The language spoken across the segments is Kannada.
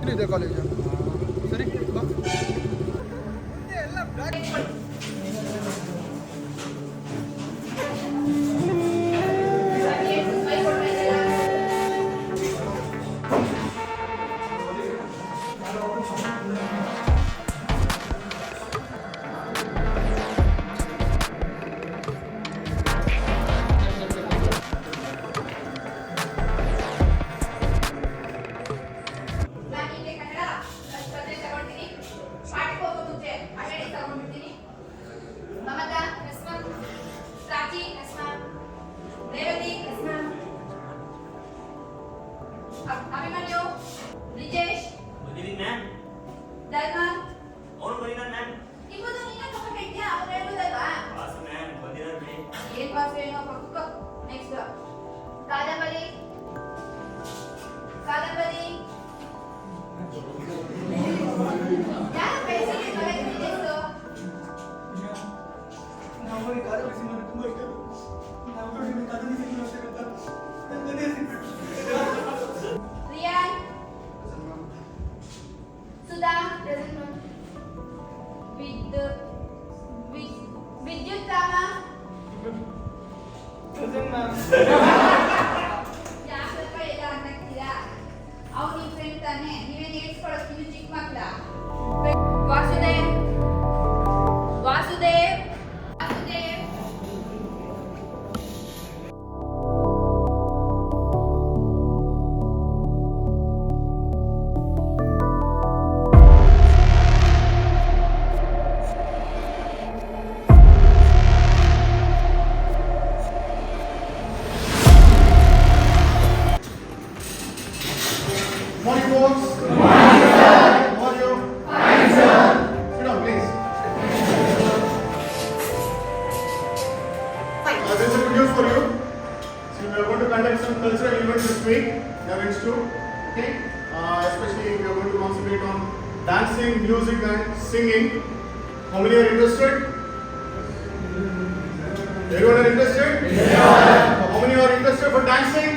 ಇಲ್ಲಿದೆ ಕಾಲೇಜು. ಸರಿ ಬಾ. ಎಲ್ಲ ಬ್ಲ್ಯಾಕ್ ಅಭಿಮನ್ಯು, ಬ್ರಿಜೇಶ್, ಧರ್ಮ, ನಿಮ್ಮದು ನೀನೇ ತಗೊಂಡಿದ್ಯಾ? ಅವ್ರು ಹೇಳುದಲ್ವಾ? ಏನ್ ಪಾಸ್ ಏನೋ ಪಕ್ಕ. ನೆಕ್ಸ್ಟ್ ಕಾದಂಬರಿ ಯಾರು ಕಳಿಸಿದ್ರೆ ಬರೆದಿದ್ದು? ರಿಯಾನ್, ಸುಧಾ, ವಿದ್ಯುತ್ ರಾಮ, ಯಾಕಪ್ಪ ಎಲ್ಲ ಅಂತೀರಾ? ಅವ್ನು ನಿಮ್ಮ ಫ್ರೆಂಡ್ ತಾನೆ, ನೀವೇನು ಹೇಳ್ಸ್ಕೊಳಕ್ ಇನ್ನು ಚಿಕ್ಕ ಮಕ್ಕಳ? Vasudev Morning, folks. Good morning, sir. How are you? Fine, sir. Sit down, please. There's a good news for you. So we are going to conduct some cultural events this week in our institute. Okay. Especially we are going to concentrate on dancing, music, and singing. How many are interested? Everyone are interested? Yeah. How many are interested for dancing?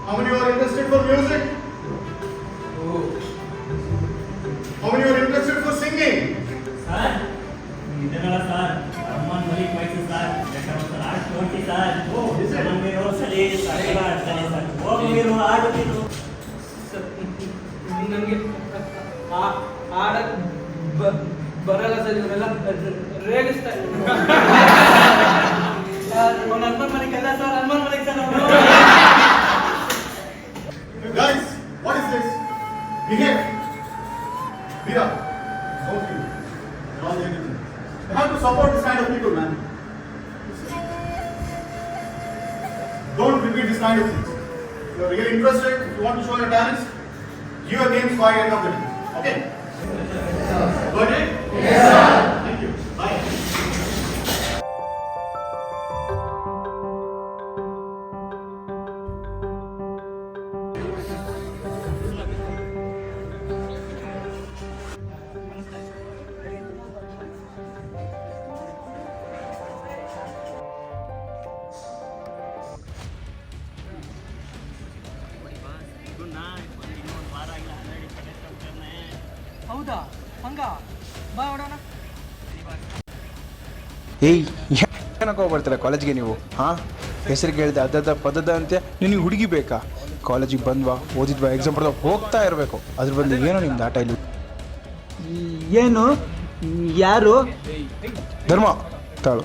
How many are interested for music? How many are interested for singing? Sir, ಇದನ್ನಲ್ಲ ಸರ್ ಅಮ್ಮನ ಮನೆ ಕೊಯ್ತು ಸರ್ ಯಾಕಂದ್ರೆ ಆಟ ನೋಡ್ತಿ ಸರ್ ನಮಗೆ ರೋಸಲ್ಲಿ ಸರಿಗ ಆಡ್ತಾನೆ ಸರ್ ಹೋಗಿರು ಆಡುತ್ತಿರು ನನಗೆ ಆಡಕ್ ಬರಲ್ಲ ಸರ್ ಇವರೆಲ್ಲ ರೇಗಿಸ್ತಾರೆ ಅವನ ಹನುಮಾನ್ ಮನೆಗೆಲ್ಲ ಸರ್ ಹನುಮಾನ್ ಮನೆಗೆ sir Guys, what is this? Behave. Veera, don't you? Don't anything. You have to support this kind of people, man. Don't repeat this kind of things. If you are really interested, if you want to show your talents, give your games by end of the day. Okay? Got it? Yes, sir. Thank you. Bye. ಹೌದಾ ಹಂಗ ಬಾ ಹೊಡೋಣ ಏಯ್ ಏನಕ್ಕೆ ಹೋಗ್ಬರ್ತೀರ ಕಾಲೇಜ್ಗೆ ನೀವು? ಹಾಂ, ಹೆಸರು ಕೇಳಿದೆ ಅದ ಪದದ ಅಂತೆ. ನಿನಗೆ ಹುಡುಗಿ ಬೇಕಾ? ಕಾಲೇಜಿಗೆ ಬಂದ್ವಾ, ಓದಿದ್ವಾ, ಎಕ್ಸಾಮ್ ಬರ್ದವಾ, ಹೋಗ್ತಾ ಇರಬೇಕು. ಅದ್ರ ಬಂದು ಏನೋ ನಿಮ್ದು ಆಟ ಇಲ್ಲಿ. ಏನು ಯಾರು ಧರ್ಮ ತಾಳು.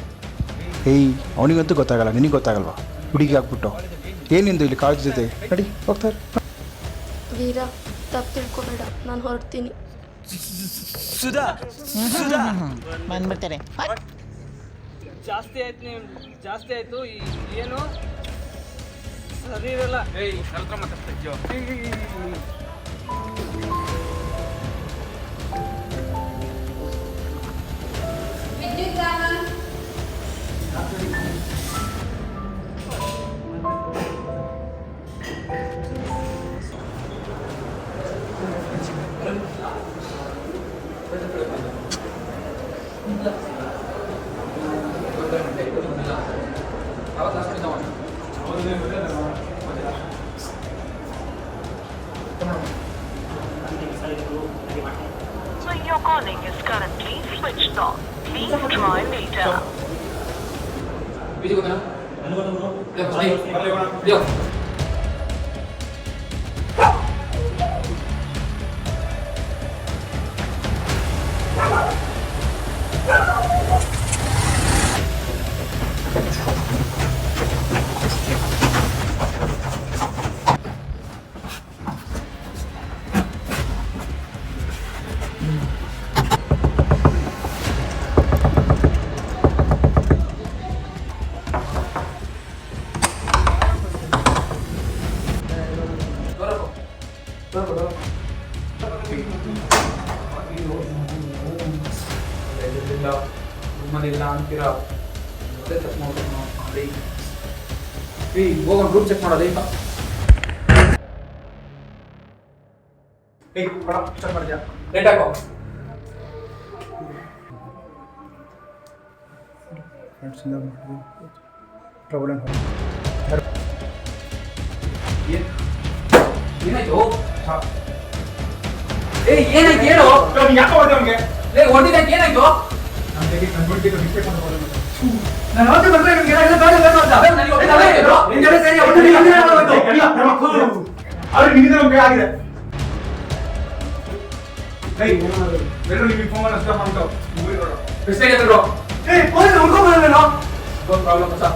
ಏಯ್ ಅವನಿಗಂತೂ ಗೊತ್ತಾಗಲ್ಲ, ನಿನಗೆ ಗೊತ್ತಾಗಲ್ವಾ? ಹುಡುಗಿ ಹಾಕ್ಬಿಟ್ಟು ಏನಿಂದು ಇಲ್ಲಿ ಕಾಲೇಜ್ ಜೊತೆ ನಡಿ ಹೋಗ್ತಾರೆ. ವೀರ, ತಪ್ಪು ತಿಳ್ಕೊಬೇಡ, ನಾನು ಹೊರಡ್ತೀನಿ. ಸುಧಾ ಬಂದ್ಬಿಡ್ತಾರೆ. ಜಾಸ್ತಿ ಆಯ್ತು ಏನು ಸರಿ ಇರಲ್ಲ. ವಿದ್ಯುತ್ Rama, calling is currently switched off. Please try later. ಇಲ್ಲ ಅಂತೀರಾ ಮತ್ತೆ ಚೆಕ್ ಮಾಡಿ ಹೋಗೋಣ ರೂಮ್ ಚೆಕ್ ಮಾಡೋದು ಚೆಕ್ ಮಾಡಿದ್ಯಾ ಲೇಟ್ ಹಾಕೋ ಪ್ರಾಬ್ಲಮ್ ಏನಾಯ್ತು ಏನಾಯ್ತು ಹೇಳು ಯಾಕೆ ಹೊಡೆದ ನಮಗೆ ಹೊಡೆದಿದ್ದ ಏನಾಯ್ತು ನಾನು ಅವತ್ತೇ ಬಂದ್ರೆ ನಿಮ್ಗೆ ಏನಾಗಿದೆ ಬೇಡ ಬೇಡ ಅಂತ ನಿನ್ಗೆ ಸರಿ ಆದ್ರೆ ನಿನ್ನಿಂದ ನಮ್ಗೆ ಆಗಿದೆ ಎಲ್ಲರೂ ನಿಮಗೆ ಫೋನ್ ಮಾಡಿ ಅಷ್ಟೇ ಮಾಡ್ತಾವ ಪ್ರಾಬ್ಲಮ್ ಸರ್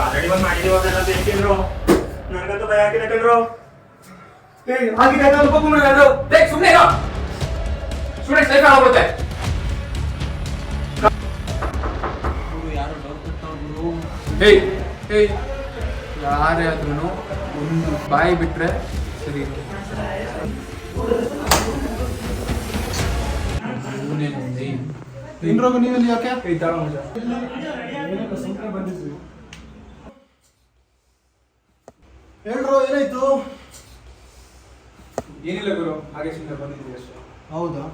ಆಲ್ರೆಡಿ ಬಂದು ಮಾಡಿದೀವಲ್ಲ ಬೇಕಿದ್ರು ನನಗಂತೂ ಭಯ ಹಾಕಿದೆ ಕಣ್ರು. ಸುಮ್ಮನೆ ಸ್ಟೂಡೆಂಟ್ಸ್ ಲೈಫ್ ಆಗೋಗುತ್ತೆ ಯಾರೇ ಆದ್ರೂ ಒಂದು ಬಾಯಿ ಬಿಟ್ರೆ ಸರಿ ಇನ್ರೋಗ ನೀವೆಲ್ಲಿ ಯಾಕೆ ಹೇಳ್ರೋ ಏನಾಯ್ತು? ಏನಿಲ್ಲ ಗುರು, ಹಾಗೆ ಸುಮ್ಮನೆ ಬಂದಿದ್ದೀವಿ ಅಷ್ಟೇ. ಹೌದಾ?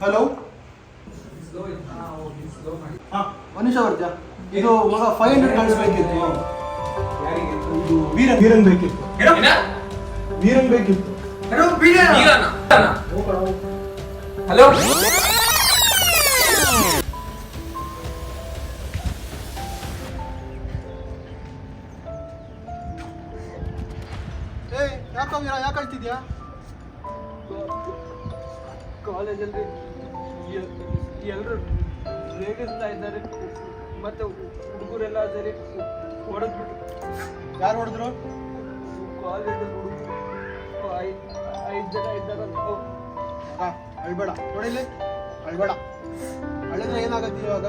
ಹಲೋ, ಮನುಷ್ಯ ಬರ್ತೀಯಾ? ಇದು ಮಗ 500 ಕಳಿಸ್ಬೇಕಿತ್ತು. ಯಾರಿಗೆ? ಇದು ವೀರನ್ ಬೇಕಿತ್ತು. ವೀರನ್ ಬೇಕಿತ್ತು. ಹಲೋ ಯಾಕೋ ವೀರ ಯಾಕೆ ಕಳ್ತಿದ್ಯಾ? ಕಾಲೇಜಲ್ಲಿ ಎಲ್ಲರೂ ರೇಗಿಸ್ತಾ ಇದ್ದಾರೆ, ಮತ್ತೆ ಹುಡುಗರೆಲ್ಲ ಸರಿ ಹೊಡೆದ್ಬಿಟ್ಟು. ಯಾರು ಹೊಡೆದ್ರು? ಕಾಲೇಜಲ್ಲಿ ಹುಡುಗರು 5 ಜನ ಇದ್ದಾರಂತ. ಅಳ್ಬೇಡ, ನೋಡಿಲ್ಲಿ ಅಳ್ಬೇಡ. ಅಳಿದ್ರೆ ಏನಾಗತ್ತೆ ಇವಾಗ?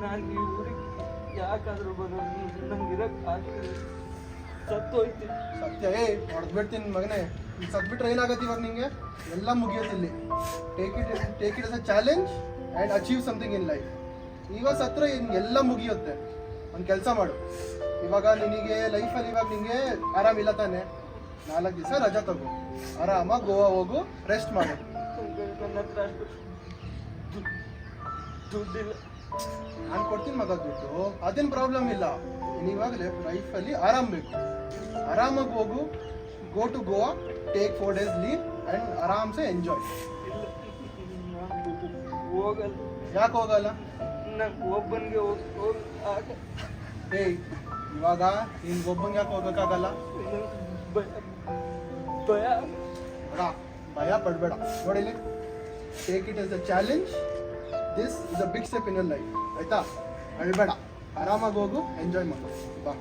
ನಾನು ಈ ಊರಿಗೆ ಯಾಕಾದ್ರೂ ಬಂದು ನಂಗೆ ಇರಕ್ಕೆ ಆಗ್ತಿದೆ, ಸತ್ತೋಯ್ತು. ಸತ್ಯ ಹೊಡೆದ್ಬಿಡ್ತೀನಿ ಮಗನೇ. ಈಗ ಸತ್ಬಿಟ್ರೆ ಏನಾಗತ್ತೆ ಇವಾಗ ನಿಂಗೆ? ಎಲ್ಲ ಮುಗಿಯುತ್ತೆ ಇಲ್ಲಿ. Take it as a challenge and achieve something in life. ಇವಾಗ ಸತ್ರ ಎಲ್ಲ ಮುಗಿಯುತ್ತೆ. ಒಂದು ಕೆಲಸ ಮಾಡು, ಇವಾಗ ನಿನಗೆ ಲೈಫಲ್ಲಿ ಇವಾಗ ನಿನಗೆ ಆರಾಮಿಲ್ಲ ತಾನೆ, 4 ದಿವಸ ರಜಾ ತಗೋ, ಆರಾಮಾಗಿ ಗೋವಾ ಹೋಗು, ರೆಸ್ಟ್ ಮಾಡು. ನನ್ನ ಹತ್ರ ಅಷ್ಟು ದುಡ್ಡಿಲ್ಲ. ನಾನು ಕೊಡ್ತೀನಿ ಮಗ ದುಡ್ಡು, ಅದೇನು ಪ್ರಾಬ್ಲಮ್ ಇಲ್ಲ. ನೀವಾಗ ಲೈಫಲ್ಲಿ ಆರಾಮ್ ಬೇಕು, ಆರಾಮಾಗಿ ಹೋಗು. Go to Goa, take 4 days leave and ಆರಾಮ್ಸೆ ಎಂಜಾಯ್. ಹೋಗಲ್ಲ. ಯಾಕೆ ಹೋಗಲ್ಲ? ನಂಗೆ ಒಬ್ಬನಿಗೆ ಇವಾಗ ನಿನ್ಗೆ ಒಬ್ಬಂಗೆ ಯಾಕೆ ಹೋಗೋಕ್ಕಾಗಲ್ಲ? ಭಯ. ಬೇಡ, ಭಯ ಪಡಬೇಡ. ನೋಡಿಲಿ, take it as a challenge. This is a big step in your life. ಆಯ್ತಾ? ಅಳ್ಬೇಡ, ಆರಾಮಾಗಿ ಹೋಗು, ಎಂಜಾಯ್ ಮಾಡು. ಬಾ.